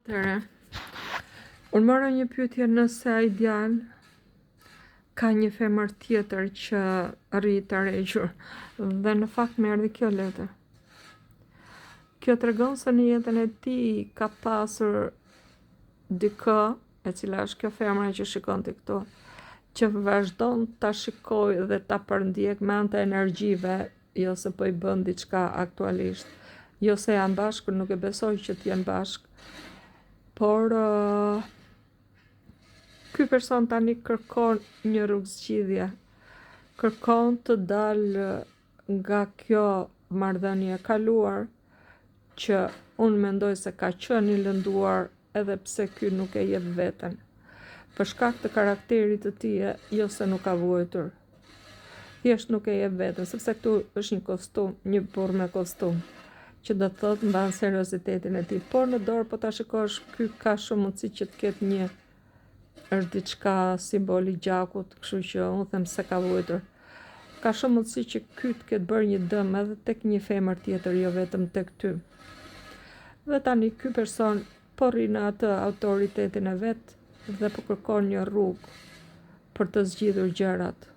Tere, unë mora një pyetje nëse ai djalë ka një femër tjetër që rri të regjur, dhe në fakt më erdhi kjo letër. Kjo tregon se në jetën e tij ka pasur dikë, e cila është kjo femra që shikon ti këtu, që vazhdon ta shikoj dhe ta përndjek me anë të energjive, jo se po i bën diçka aktualisht, jo se janë bashkë, nuk e besoj që t'jenë bashkë, por ky person tani kërkon një rrugë zgjidhje, kërkon të dalë nga kjo marrëdhënie e kaluar, që unë mendoj se ka qenë i lënduar edhe pse ky nuk e jep veten. Për shkak të karakterit të tij, jo se nuk ka vuajtur. Thjesht nuk e jep veten, sepse këtu është një kostum, një burr me kostum, që do të thotë mban seriozitetin e tij. Por në dorë po ta shikosh, ky ka shumë mundësi që të ketë një, është diçka simboli gjakut, kështu që unë them se ka vuajtur. Ka shumë mundësi që ky të ketë bërë një dëm edhe tek një femër tjetër, jo vetëm tek ty. Dhe tani ky person po rri në atë autoritetin e vet dhe po kërkon një rrugë për të zgjidhur gjërat.